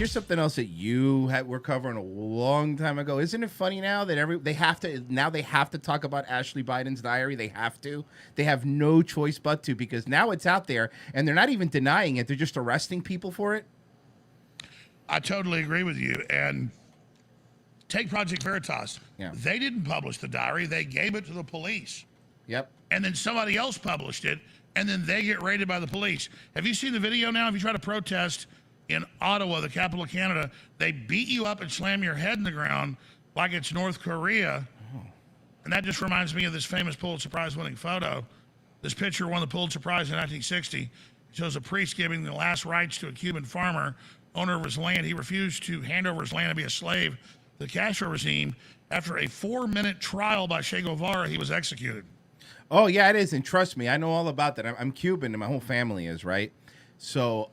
here's something else that were covering a long time ago. Isn't it funny now that they have to talk about Ashley Biden's diary? They have to. They have no choice but to, because now it's out there and they're not even denying it. They're just arresting people for it. I totally agree with you. And take Project Veritas. Yeah. They didn't publish the diary. They gave it to the police. Yep. And then somebody else published it, and then they get raided by the police. Have you seen the video now? If you try to protest in Ottawa, the capital of Canada, they beat you up and slam your head in the ground like it's North Korea. Oh. And that just reminds me of this famous Pulitzer Prize winning photo. This picture won the Pulitzer Prize in 1960. It shows a priest giving the last rites to a Cuban farmer, owner of his land. He refused to hand over his land to be a slave to the Castro regime. After a 4-minute trial by Che Guevara, he was executed. Oh, yeah, it is. And trust me, I know all about that. I'm Cuban and my whole family is, right? So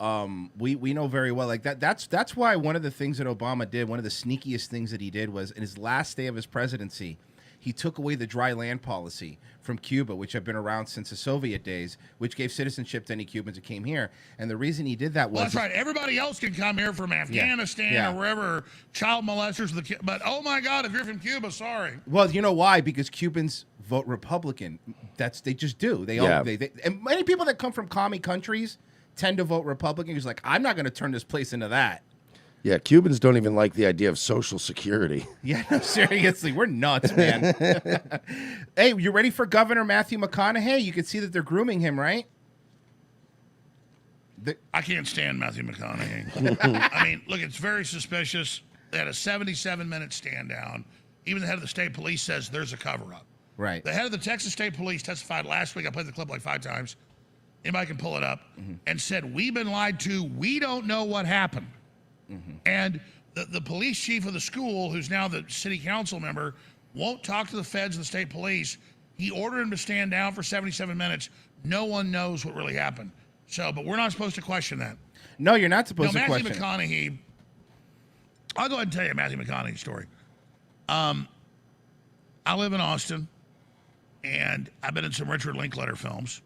we know very well. Like that's why one of the things that Obama did, one of the sneakiest things that he did, was in his last day of his presidency, he took away the dry land policy from Cuba, which had been around since the Soviet days, which gave citizenship to any Cubans who came here. And the reason he did that was... Well, that's right. Everybody else can come here from Afghanistan or wherever, child molesters. But, oh, my God, if you're from Cuba, sorry. Well, you know why? Because Cubans vote Republican. They just do. And many people that come from commie countries tend to vote Republican. He's like, I'm not going to turn this place into that. Yeah, Cubans don't even like the idea of Social Security. Yeah, no, seriously, we're nuts, man. Hey, you ready for Governor Matthew McConaughey? You can see that they're grooming him, right? I can't stand Matthew McConaughey. I mean, look, it's very suspicious. They had a 77-minute stand down. Even the head of the state police says there's a cover-up. Right. The head of the Texas State Police testified last week. I played the clip like 5 times. Anybody can pull it up. And said, we've been lied to. We don't know what happened. And the police chief of the school, who's now the city council member, won't talk to the feds and the state police. He ordered him to stand down for 77 minutes. No one knows what really happened. So, but we're not supposed to question that. No, you're not supposed to question. Matthew McConaughey, I'll go ahead and tell you a Matthew McConaughey story. I live in Austin, and I've been in some Richard Linklater films.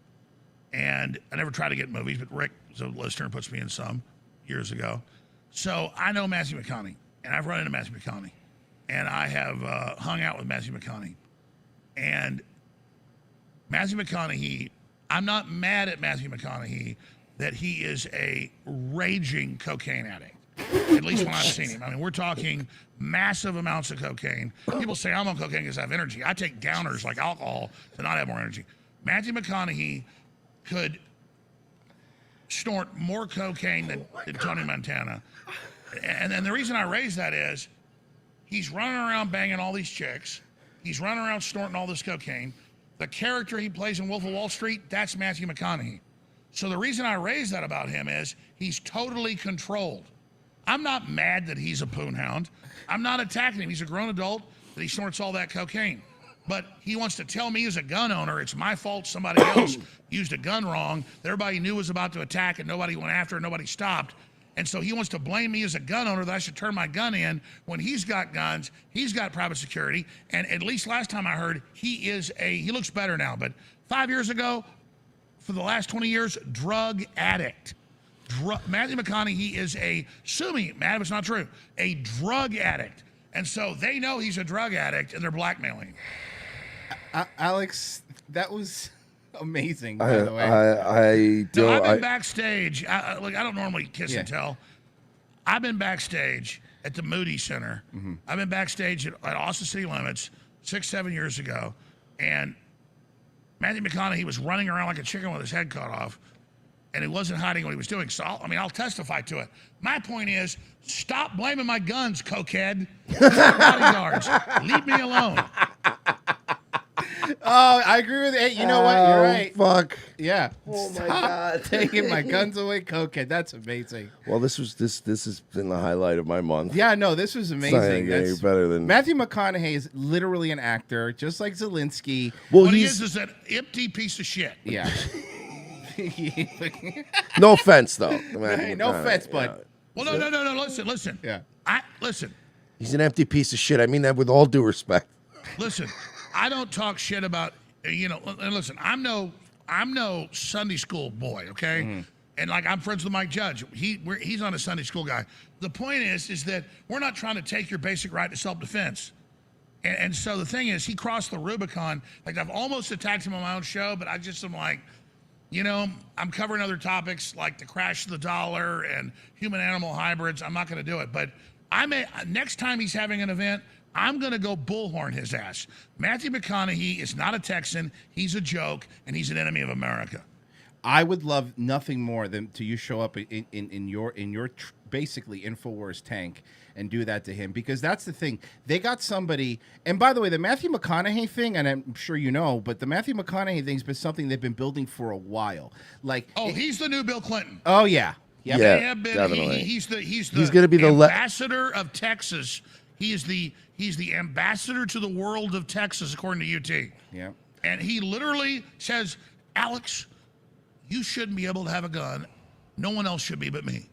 And I never tried to get movies, but Rick is a listener and puts me in some years ago. So I know Matthew McConaughey, and I've run into Matthew McConaughey, and I have hung out with Matthew McConaughey. And Matthew McConaughey, I'm not mad at Matthew McConaughey that he is a raging cocaine addict, at least when I've seen him. I mean, we're talking massive amounts of cocaine. People say I'm on cocaine because I have energy. I take downers like alcohol to not have more energy. Matthew McConaughey could snort more cocaine than Tony Montana. And then the reason I raise that is he's running around banging all these chicks. He's running around snorting all this cocaine. The character he plays in Wolf of Wall Street, that's Matthew McConaughey. So the reason I raise that about him is he's totally controlled. I'm not mad that he's a poon hound. I'm not attacking him. He's a grown adult that he snorts all that cocaine. But he wants to tell me as a gun owner, it's my fault somebody else used a gun wrong that everybody knew was about to attack and nobody went after and nobody stopped. And so he wants to blame me as a gun owner that I should turn my gun in when he's got guns, he's got private security. And at least last time I heard, he looks better now. But 5 years ago, for the last 20 years, drug addict. Matthew McConaughey is sue me, Matt, if it's not true, a drug addict. And so they know he's a drug addict and they're blackmailing him. Alex, that was amazing, by the way. I've been backstage. I don't normally kiss and tell. I've been backstage at the Moody Center. I've been backstage at Austin City Limits 6-7 years ago. And Matthew McConaughey was running around like a chicken with his head cut off. And he wasn't hiding what he was doing. So, I'll testify to it. My point is, stop blaming my guns, cokehead. Bodyguards. Leave me alone. Oh, I agree with you. Hey, you know what? You're right. Fuck. Yeah. Oh my God. Taking my guns away, cokehead. That's amazing. Well, this has been the highlight of my month. Yeah, no, this was amazing. It's better than Matthew McConaughey is literally an actor, just like Zelensky. Well, what he is an empty piece of shit. Yeah. No offense, though. No offense, but well, no. Listen. Yeah. Listen. He's an empty piece of shit. I mean that with all due respect. Listen, I don't talk shit about and listen. I'm no Sunday school boy, okay? And like I'm friends with Mike Judge. He's not a Sunday school guy. The point is that we're not trying to take your basic right to self-defense. And so the thing is, he crossed the Rubicon. Like I've almost attacked him on my own show, but I just am like, you know, I'm covering other topics like the crash of the dollar and human-animal hybrids. I'm not going to do it. But next time he's having an event, I'm going to go bullhorn his ass. Matthew McConaughey is not a Texan. He's a joke, and he's an enemy of America. I would love nothing more than to you show up in your basically InfoWars tank and do that to him, because that's the thing. They got somebody, and by the way, the Matthew McConaughey thing, and I'm sure you know, but the Matthew McConaughey thing's been something they've been building for a while. Like, he's the new Bill Clinton. Oh yeah, yeah, definitely. He's going to be the ambassador of Texas. He's the ambassador to the world of Texas, according to UT. Yeah, and he literally says, Alex, you shouldn't be able to have a gun. No one else should be but me.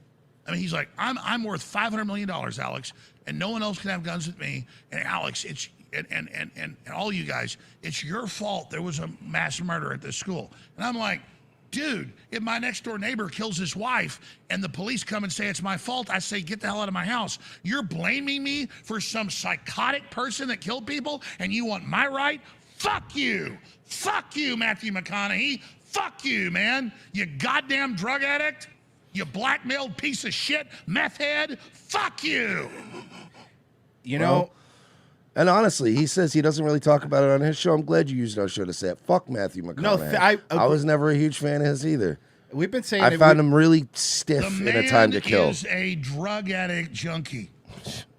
I mean, he's like, I'm worth $500 million, Alex, and no one else can have guns with me. And Alex, it's and all you guys, it's your fault there was a mass murder at this school. And I'm like, dude, if my next door neighbor kills his wife and the police come and say it's my fault, I say, get the hell out of my house. You're blaming me for some psychotic person that killed people, and you want my right? Fuck you. Fuck you, Matthew McConaughey. Fuck you, man. You goddamn drug addict. You blackmailed piece of shit, meth head. Fuck you. You know, and honestly, he says he doesn't really talk about it on his show. I'm glad you used our show to say it. Fuck Matthew McConaughey. No, I was never a huge fan of his either. We've been saying I found him really stiff in A Time to Kill. The man is a drug addict junkie.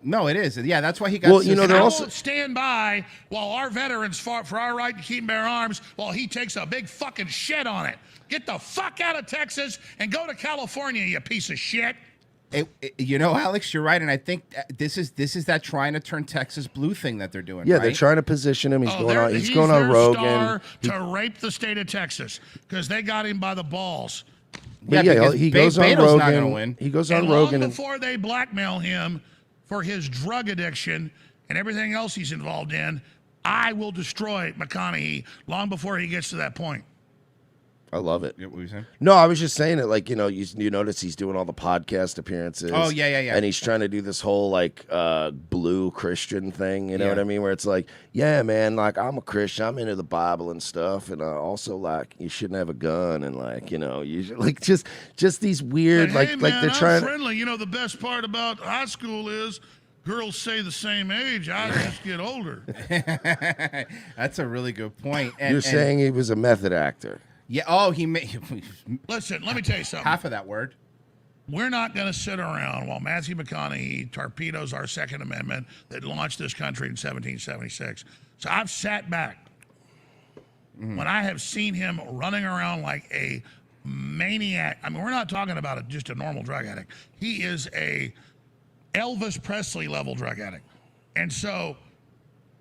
No, it is. Yeah, that's why he got. Well, you know, they're also won't stand by while our veterans fought for our right to keep and bear arms while he takes a big fucking shit on it. Get the fuck out of Texas and go to California, you piece of shit. You know, Alex, you're right, and I think this is that trying to turn Texas blue thing that they're doing. Yeah, right? they're trying to position him. He's going on. He's going their on Rogan star to rape the state of Texas because they got him by the balls. Yeah, he goes on Beto's Rogan. not gonna win. He goes on and Rogan long before they blackmail him for his drug addiction and everything else he's involved in, I will destroy McConaughey long before he gets to that point. I love it. What were you saying? No, I was just saying it. Like, you know, you notice he's doing all the podcast appearances. Oh, yeah. And he's trying to do this whole like blue Christian thing. You know what I mean? Where it's like, yeah, man, like I'm a Christian. I'm into the Bible and stuff, and also like you shouldn't have a gun, and like, you know, you should, like just these weird But, hey, like man, they're trying. friendly. You know, the best part about high school is girls say the same age. I just get older. That's a really good point. You're saying he was a method actor. Yeah. Oh, he made. Listen, let me tell you something. Half of that word. We're not going to sit around while Matthew McConaughey torpedoes our Second Amendment that launched this country in 1776. So I've sat back when I have seen him running around like a maniac. I mean, we're not talking about just a normal drug addict. He is a Elvis Presley level drug addict. And so,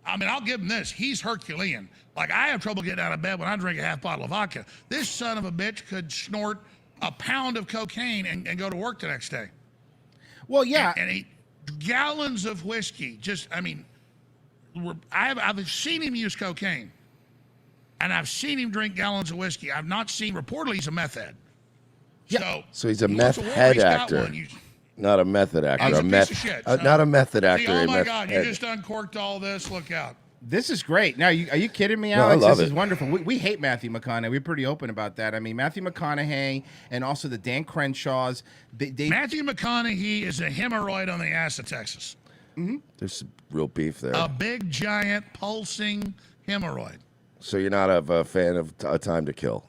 I mean, I'll give him this. He's Herculean. Like, I have trouble getting out of bed when I drink a half bottle of vodka. This son of a bitch could snort a pound of cocaine and go to work the next day. Well, yeah. And eat gallons of whiskey. Just, I mean, I've seen him use cocaine. And I've seen him drink gallons of whiskey. I've not seen, reportedly, he's a meth head. Yeah. So he's a meth head actor. Not a method actor. Not a method actor. See, oh my God, you just uncorked all this. Look out. This is great. Now, are you kidding me, No, Alex? I love This it. is wonderful. We hate Matthew McConaughey. We're pretty open about that. I mean, Matthew McConaughey and also the Dan Crenshaws. Matthew McConaughey is a hemorrhoid on the ass of Texas. Mm-hmm. There's some real beef there. A big, giant, pulsing hemorrhoid. So you're not a fan of A Time to Kill?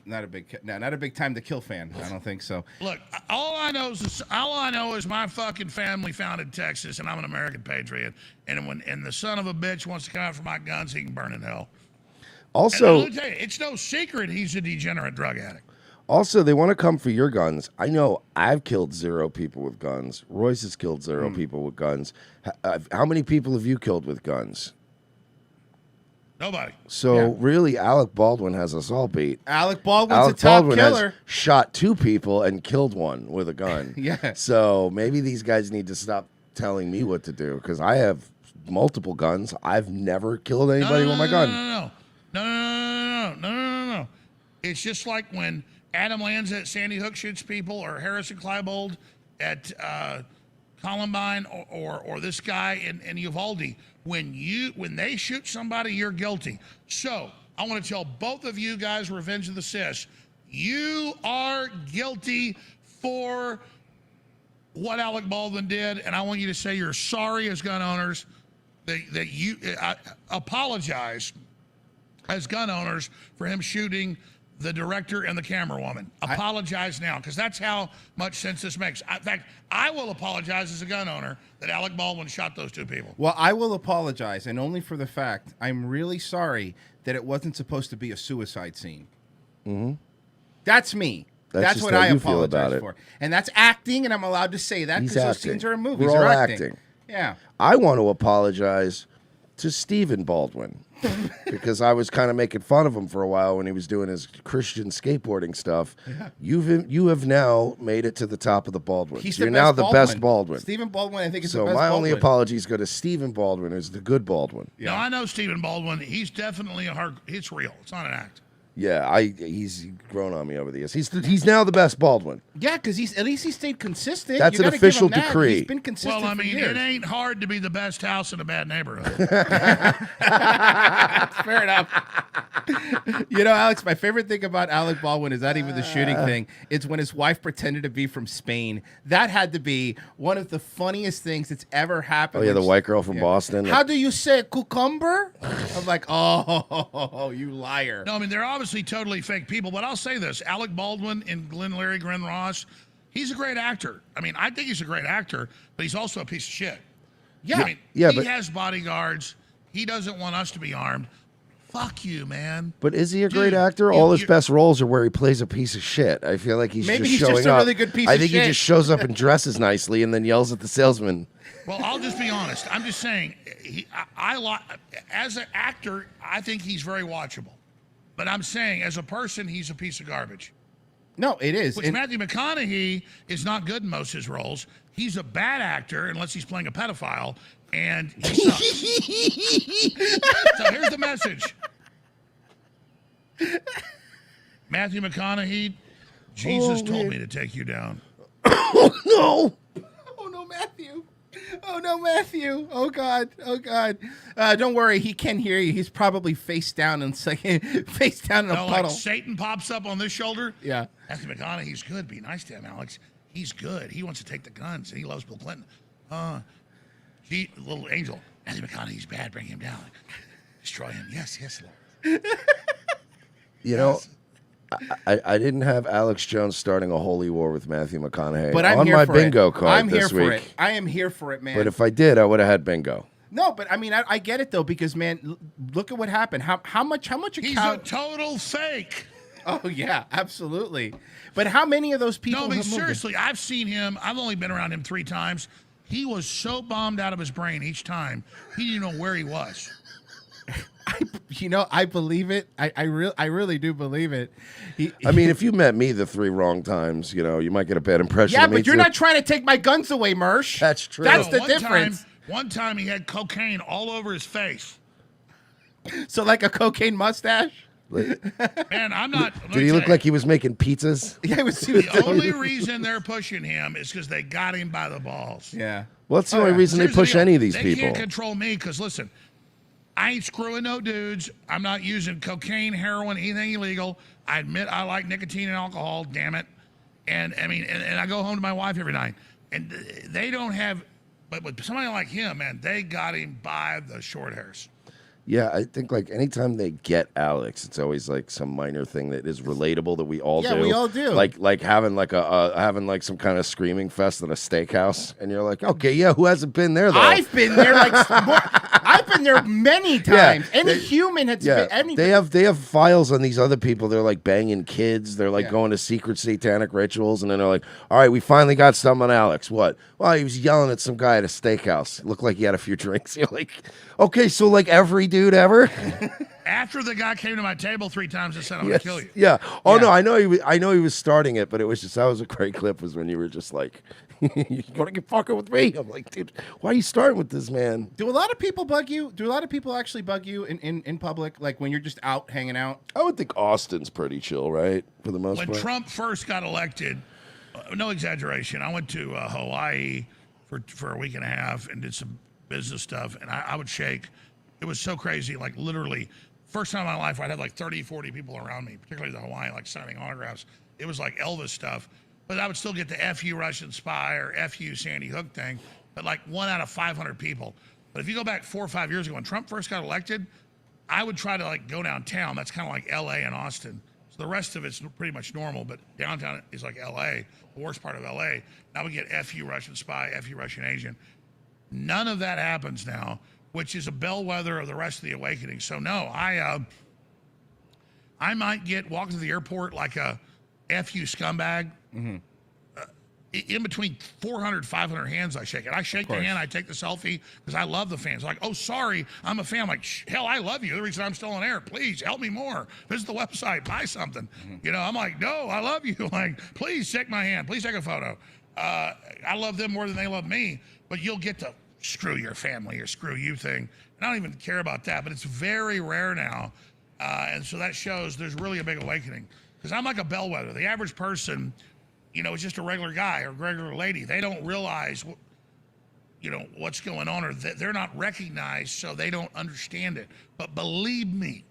Not a big time to kill fan. I don't think so. Look, all I know is my fucking family founded Texas, and I'm an American patriot. And the son of a bitch wants to come out for my guns, he can burn in hell. Also, let me tell you, it's no secret he's a degenerate drug addict. Also, they want to come for your guns. I know I've killed 0 people with guns. Royce has killed 0 people with guns. How many people have you killed with guns? Nobody. So really, Alec Baldwin has us all beat. Alec Baldwin's a top killer. Has shot 2 people and killed 1 with a gun. Yeah. So maybe these guys need to stop telling me what to do, because I have multiple guns. I've never killed anybody with my gun. No. It's just like when Adam Lanza at Sandy Hook shoots people, or Harrison Klebold at Columbine, or this guy in Uvalde. When they shoot somebody, you're guilty. So I want to tell both of you guys, Revenge of the Cis, you are guilty for what Alec Baldwin did, and I want you to say you're sorry as gun owners, that you apologize as gun owners for him shooting the director and the camera woman. Apologize now, because that's how much sense this makes. In fact, I will apologize as a gun owner that Alec Baldwin shot those two people. Well, I will apologize, and only for the fact I'm really sorry that it wasn't supposed to be a suicide scene. Mm-hmm. That's me. That's what I apologize for. And that's acting, and I'm allowed to say that because those scenes are in movies. We're all They're acting. Yeah. I want to apologize to Stephen Baldwin because I was kind of making fun of him for a while when he was doing his Christian skateboarding stuff. Yeah. You have now made it to the top of the Baldwin. You're now the best Baldwin. Stephen Baldwin, I think, is so the best my Baldwin. only apologies go to Stephen Baldwin, who's the good Baldwin. Yeah. No, I know Stephen Baldwin. He's definitely it's real. It's not an act. Yeah, he's grown on me over the years. He's now the best Baldwin. Yeah, because at least he stayed consistent. That's an official decree. He's been consistent. Well, I mean, for years. it ain't hard to be the best house in a bad neighborhood. Fair enough. You know, Alex, my favorite thing about Alec Baldwin is not even the shooting thing. It's when his wife pretended to be from Spain. That had to be one of the funniest things that's ever happened. Oh yeah, the white girl from Boston. How do you say cucumber? I'm like, oh, you liar. No, I mean, they're obviously totally fake people, but I'll say this. Alec Baldwin in Larry Glenn Ross, he's a great actor. I mean, I think he's a great actor, but he's also a piece of shit. Yeah. I mean, he has bodyguards. He doesn't want us to be armed. Fuck you, man. But is he a great actor? All his best roles are where he plays a piece of shit. I feel like he's just showing just up. a really good piece of shit. I think he just shows up and dresses nicely and then yells at the salesman. Well, I'll just be honest. I'm just saying, as an actor, I think he's very watchable. But I'm saying, as a person, he's a piece of garbage. No, it is. Which Matthew McConaughey is not good in most of his roles. He's a bad actor unless he's playing a pedophile, and he sucks. So here's the message. Matthew McConaughey, Jesus told me to take you down. Oh, no. Oh, no, Matthew. Oh, no, Matthew. Oh, God. Oh, God. Don't worry. He can hear you. He's probably face down in a puddle. Like Satan pops up on this shoulder. Yeah. Matthew McConaughey's good. Be nice to him, Alex. He's good. He wants to take the guns, and he loves Bill Clinton. Little angel. Matthew McConaughey's bad. Bring him down. Destroy him. Yes, Lord. You know, I didn't have Alex Jones starting a holy war with Matthew McConaughey but I'm on here my for bingo it. card I'm this here for week. it. I am here for it, man. But if I did, I would have had bingo. No, but I mean, I get it though, because man, look at what happened. How much? He's a total fake. Oh yeah, absolutely. But how many of those people? No, I mean seriously, I've seen him. I've only been around him 3 times. He was so bombed out of his brain each time. He didn't know where he was. I believe it. I really do believe it. I mean, if you met me the 3 wrong times, you might get a bad impression of me. Yeah, but you're not trying to take my guns away, Mersh. That's true. That's the difference. One time he had cocaine all over his face. So like a cocaine mustache? Man, I'm not. Did he look like he was making pizzas? Yeah, it was. The only reason they're pushing him is because they got him by the balls. Yeah. Well, that's the only reason they push any of these people. They can't control me because, listen, I ain't screwing no dudes. I'm not using cocaine, heroin, anything illegal. I admit I like nicotine and alcohol, damn it. And I mean, and I go home to my wife every night. And they don't have, but with somebody like him, man, they got him by the short hairs. Yeah, I think like anytime they get Alex, it's always like some minor thing that is relatable that we all do. Yeah, we all do. Like having like having like some kind of screaming fest at a steakhouse, and you're like, okay, yeah, who hasn't been there though? I've been there I've been there many times. Any human has been. They have files on these other people. They're like banging kids. They're like going to secret satanic rituals, and then they're like, all right, we finally got something on Alex. What? Well, he was yelling at some guy at a steakhouse. It looked like he had a few drinks. You're like, okay, so like every dude ever. After the guy came to my table 3 times and said, "I'm gonna kill you." Yeah. Oh no, I know he was starting it, but it was just that was a great clip. Was when you were just like, You're gonna get fucking with me. I'm like, dude, why are you starting with this, man? Do a lot of people bug you? Do a lot of people actually bug you in public, like when you're just out hanging out? I would think Austin's pretty chill, right? For the most When part. Trump first got elected, no exaggeration, I went to Hawaii for a week and a half and did some business stuff, and I would shake. It was so crazy, like literally, first time in my life I'd had like 30, 40 people around me, particularly the Hawaii, like signing autographs. It was like Elvis stuff, but I would still get the F you Russian spy or F you Sandy Hook thing, but like 1 out of 500 people. But if you go back 4 or 5 years ago when Trump first got elected, I would try to like go downtown. That's kind of like LA and Austin. So the rest of it's pretty much normal, but downtown is like LA, the worst part of LA. Now we get F you Russian spy, F you Russian agent. None of that happens now, which is a bellwether of the rest of the awakening. So no, I might get walked to the airport like a F you scumbag. Mm-hmm. In between 400, 500 hands I shake it. I shake the hand, I take the selfie because I love the fans. Like, oh, sorry, I'm a fan. I'm like, hell, I love you. The reason I'm still on air, please help me more. Visit the website, buy something. Mm-hmm. You know, I'm like, no, I love you. Like, please shake my hand. Please take a photo. I love them more than they love me, but you'll get to screw your family or screw you thing. And I don't even care about that, but it's very rare now. And so that shows there's really a big awakening because I'm like a bellwether. The average person, you know, is just a regular guy or regular lady. They don't realize, you know, what's going on, or they're not recognized, so they don't understand it. But believe me,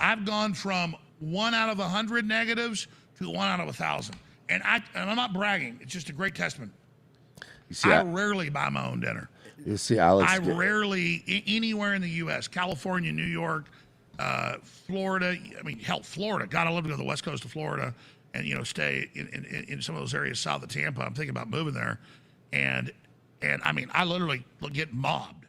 I've gone from 1 out of 100 negatives to 1 out of 1,000. And I'm not bragging. It's just a great testament. I rarely buy my own dinner. You see, Alex. I rarely, anywhere in the U.S., California, New York, Florida. I mean, hell, Florida. God, I love to go to the west coast of Florida and, you know, stay in some of those areas south of Tampa. I'm thinking about moving there. And I mean, I literally get mobbed.